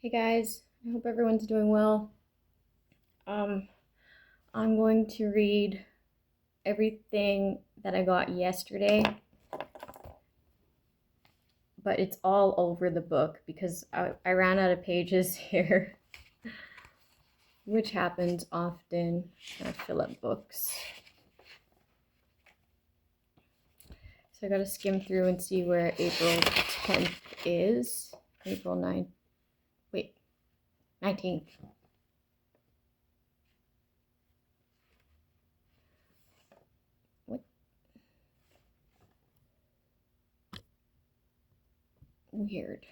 Hey guys, I hope everyone's doing well. I'm going to read everything that I got yesterday, but it's all over the book because I ran out of pages here, which happens often when I fill up books. So I gotta skim through and see where April 10th is. April 9th. Wait, 19th. Weird.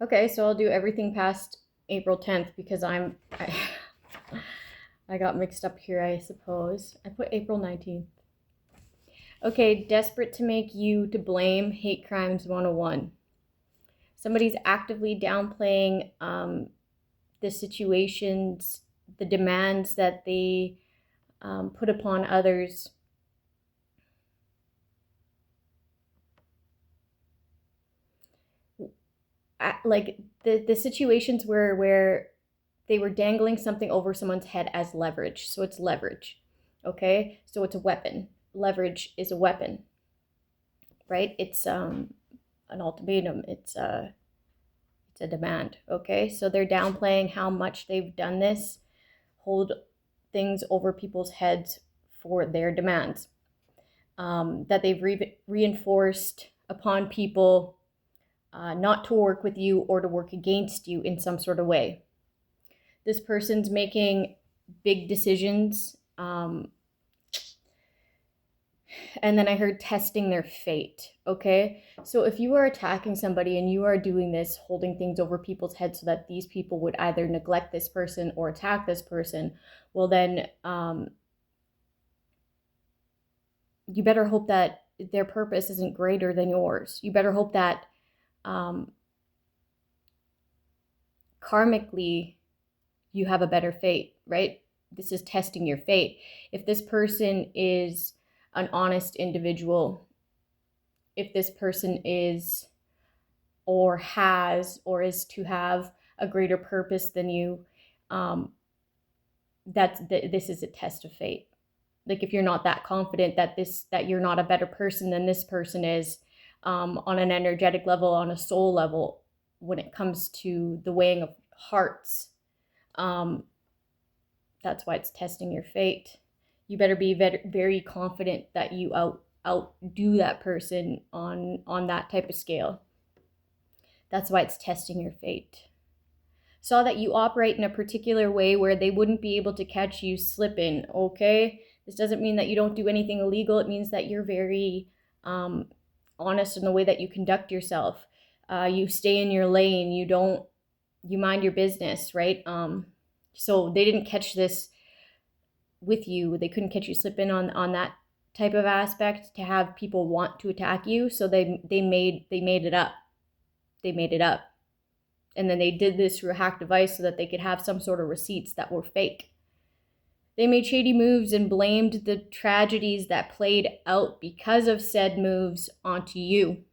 Okay, so I'll do everything past April 10th because I got mixed up here, I suppose. I put April 19th. Okay, desperate to make you to blame, hate crimes 101. Somebody's actively downplaying the situations, the demands that they put upon others. Like the situations where they were dangling something over someone's head as leverage. So it's leverage, okay? So it's a weapon. Leverage is a weapon, right? It's an ultimatum. It's a demand, okay? So they're downplaying how much they've done this, hold things over people's heads for their demands, that they've reinforced upon people not to work with you or to work against you in some sort of way. This person's making big decisions. And then I heard testing their fate, okay? So if you are attacking somebody and you are doing this, holding things over people's heads so that these people would either neglect this person or attack this person, well then you better hope that their purpose isn't greater than yours. You better hope that karmically you have a better fate, right? This is testing your fate. If this person is an honest individual, if this person is or has or is to have a greater purpose than you, this is a test of fate. Like if you're not that confident that you're not a better person than this person is, on an energetic level, on a soul level, when it comes to the weighing of hearts, that's why it's testing your fate. You better be very confident that you outdo that person on that type of scale. That's why it's testing your fate. Saw that you operate in a particular way where they wouldn't be able to catch you slipping, okay? This doesn't mean that you don't do anything illegal. It means that you're very honest in the way that you conduct yourself. You stay in your lane. You mind your business, right? So they didn't catch this with you. They couldn't catch you slipping on that type of aspect to have people want to attack you. So they made it up. They made it up. And then they did this through a hacked device so that they could have some sort of receipts that were fake. They made shady moves and blamed the tragedies that played out because of said moves onto you.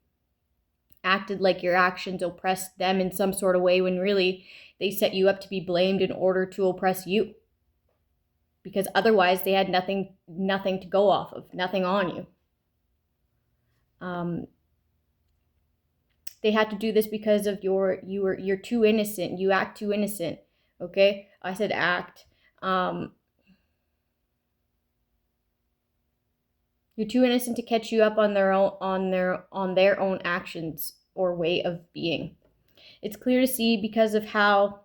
Acted like your actions oppressed them in some sort of way when really they set you up to be blamed in order to oppress you. Because otherwise they had nothing to go off of, nothing on you. They had to do this because of you're too innocent. You act too innocent. Okay? I said act. You're too innocent to catch you up on their own actions or way of being. It's clear to see because of how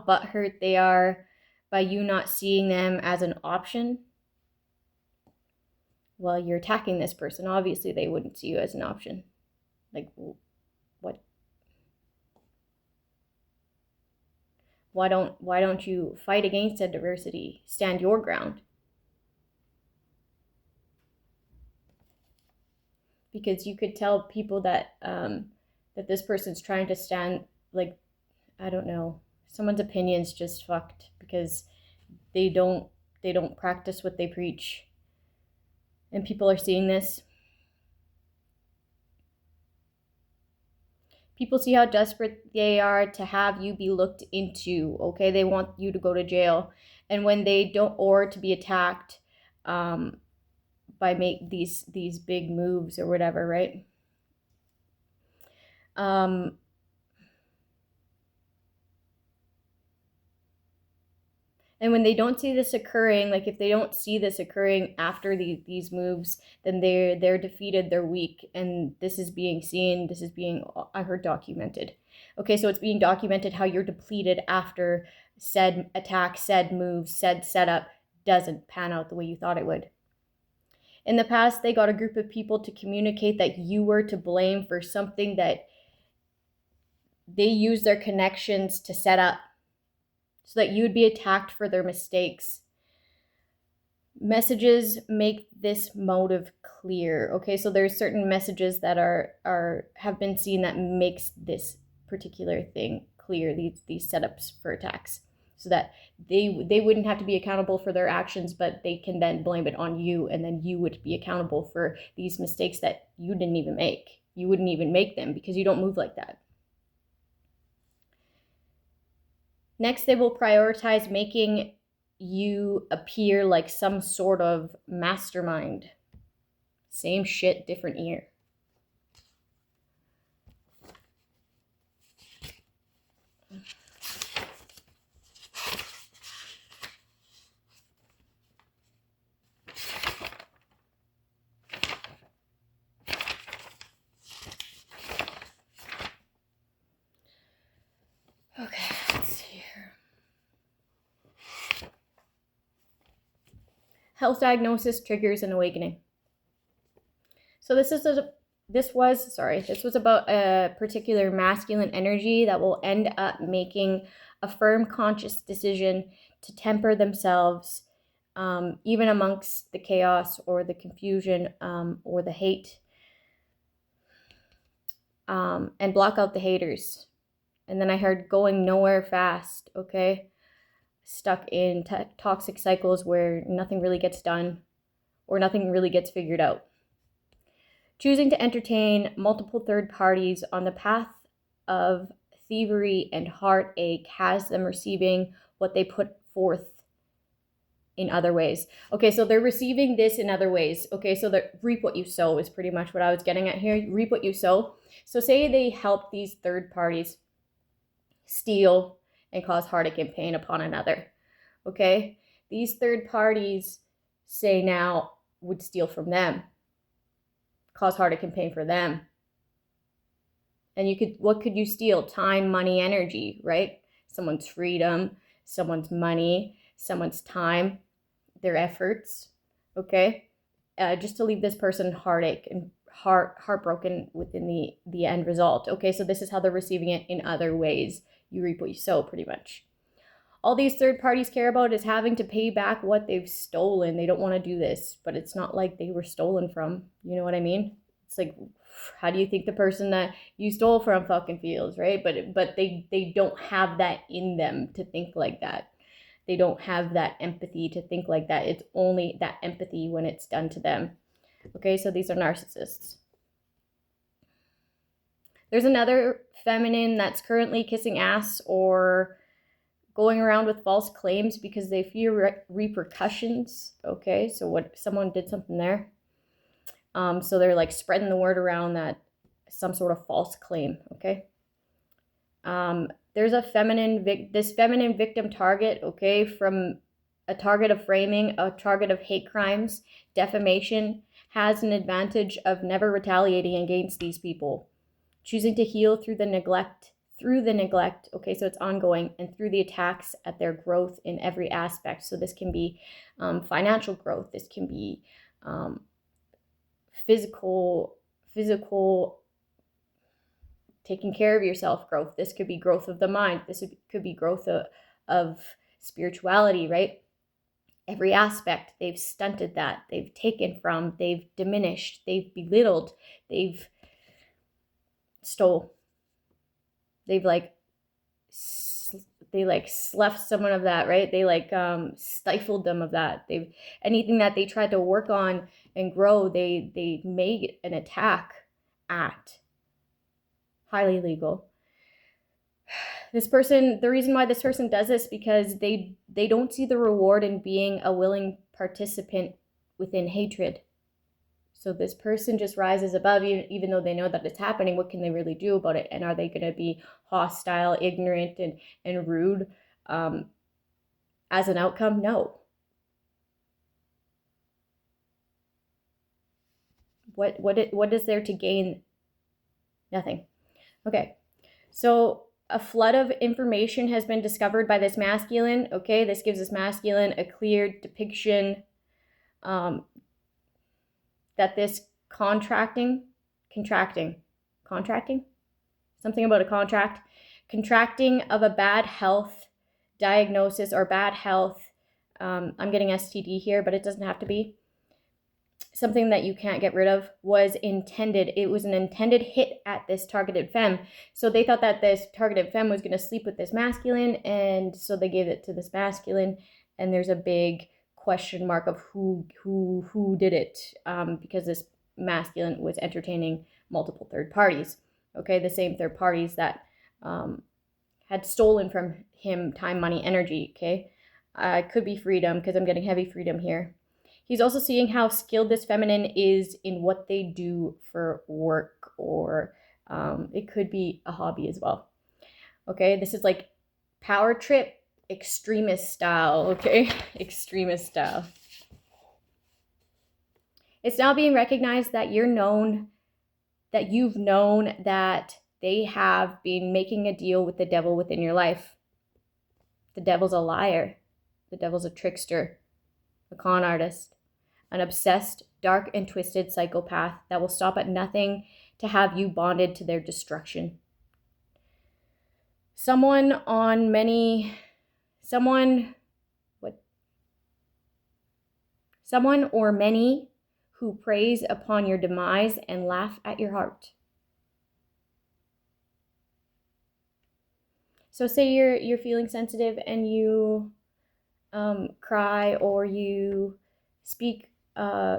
butthurt they are by you not seeing them as an option. Well, you're attacking this person. Obviously, they wouldn't see you as an option. Like, what? Why don't you fight against adversity? Stand your ground. Because you could tell people that that this person's trying to stand, like, I don't know, someone's opinion's just fucked because they don't They don't practice what they preach. And people are seeing this. People see how desperate they are to have you be looked into, okay? They want you to go to jail. And when they don't, or to be attacked by make these big moves or whatever, right? And when they don't see this occurring, like if they don't see this occurring after these moves, then they're defeated, they're weak, and this is being seen, this is being, I heard, documented. Okay, so it's being documented how you're depleted after said attack, said move, said setup doesn't pan out the way you thought it would. In the past, they got a group of people to communicate that you were to blame for something that they used their connections to set up, so that you would be attacked for their mistakes. Messages make this motive clear. Okay, so there's certain messages that have been seen that makes this particular thing clear, these setups for attacks, so that they wouldn't have to be accountable for their actions, but they can then blame it on you, and then you would be accountable for these mistakes that you didn't even make. You wouldn't even make them because you don't move like that. Next, they will prioritize making you appear like some sort of mastermind. Same shit, different ear. Okay, let's see here. Health diagnosis triggers an awakening. So this was about a particular masculine energy that will end up making a firm conscious decision to temper themselves, even amongst the chaos or the confusion or the hate, and block out the haters. And then I heard going nowhere fast, okay? Stuck in toxic cycles where nothing really gets done or nothing really gets figured out. Choosing to entertain multiple third parties on the path of thievery and heartache has them receiving what they put forth in other ways. Okay, so they're receiving this in other ways. Okay, so reap what you sow is pretty much what I was getting at here. Reap what you sow. So say they help these third parties steal and cause heartache and pain upon another. Okay, these third parties, say now, would steal from them, cause heartache and pain for them. And what could you steal? Time, money, energy, right? Someone's freedom, someone's money, someone's time, their efforts, okay? Just to leave this person heartache and heartbroken within the end result. Okay, so this is how they're receiving it in other ways. You reap what you sow, pretty much. All these third parties care about is having to pay back what they've stolen. They don't want to do this, but it's not like they were stolen from. You know what I mean? It's like, how do you think the person that you stole from fucking feels, right? But they don't have that in them to think like that. They don't have that empathy to think like that. It's only that empathy when it's done to them. Okay, so these are narcissists. There's another feminine that's currently kissing ass or going around with false claims because they fear repercussions. Okay, so what, someone did something there. So they're like spreading the word around that some sort of false claim. Okay. There's a feminine victim target. Okay, from a target of framing, a target of hate crimes, defamation, has an advantage of never retaliating against these people, choosing to heal through the neglect, okay, so it's ongoing, and through the attacks at their growth in every aspect. So this can be financial growth, this can be physical taking care of yourself growth, this could be growth of the mind, this could be growth of spirituality, right? Every aspect, they've stunted that, they've taken from, they've diminished, they've belittled, they've stole, they've like like sloughed someone of that, right? They like stifled them of that. They, anything that they tried to work on and grow, they made an attack at. Highly illegal. This person, the reason why this person does this, because they don't see the reward in being a willing participant within hatred. So this person just rises above, even though they know that it's happening. What can they really do about it? And are they going to be hostile, ignorant, and rude as an outcome? No. What is there to gain? Nothing. Okay. So a flood of information has been discovered by this masculine. Okay, this gives this masculine a clear depiction that this contracting, something about a contracting of a bad health diagnosis or bad health. I'm getting STD here, but it doesn't have to be. Something that you can't get rid of was intended. It was an intended hit at this targeted femme. So they thought that this targeted femme was going to sleep with this masculine, and so they gave it to this masculine. And there's a big question mark of who did it, because this masculine was entertaining multiple third parties. Okay, the same third parties that had stolen from him time, money, energy. Okay, could be freedom, because I'm getting heavy freedom here. He's also seeing how skilled this feminine is in what they do for work, or it could be a hobby as well. Okay, this is like power trip, extremist style, okay? Extremist style. It's now being recognized that you've known that they have been making a deal with the devil within your life. The devil's a liar. The devil's a trickster, a con artist, an obsessed, dark, and twisted psychopath that will stop at nothing to have you bonded to their destruction. Someone or many who preys upon your demise and laugh at your heart. So say you're feeling sensitive and you cry, or you speak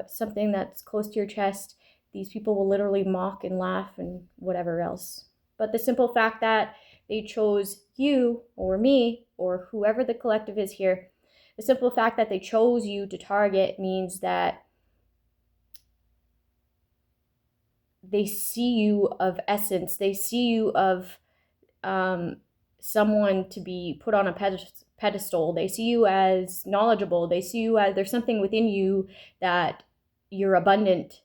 something that's close to your chest. These people will literally mock and laugh and whatever else. But the simple fact that they chose you or me or whoever the collective is here, the simple fact that they chose you to target means that they see you of essence. They see you of someone to be put on a pedestal. They see you as knowledgeable. They see you as there's something within you that you're abundant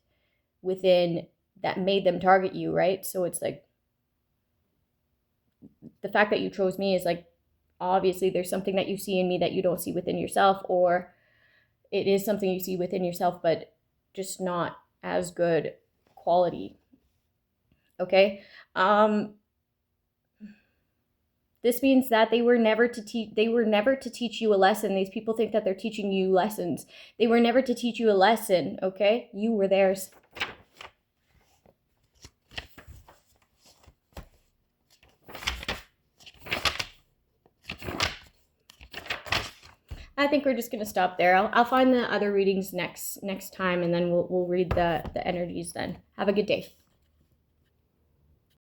within that made them target you, right? So it's like the fact that you chose me is like, obviously there's something that you see in me that you don't see within yourself, or it is something you see within yourself, but just not as good quality. Okay? This means that they were never to teach you a lesson. These people think that they're teaching you lessons. They were never to teach you a lesson, okay? You were theirs. I think we're just going to stop there. I'll find the other readings next time, and then we'll read the energies then. Have a good day.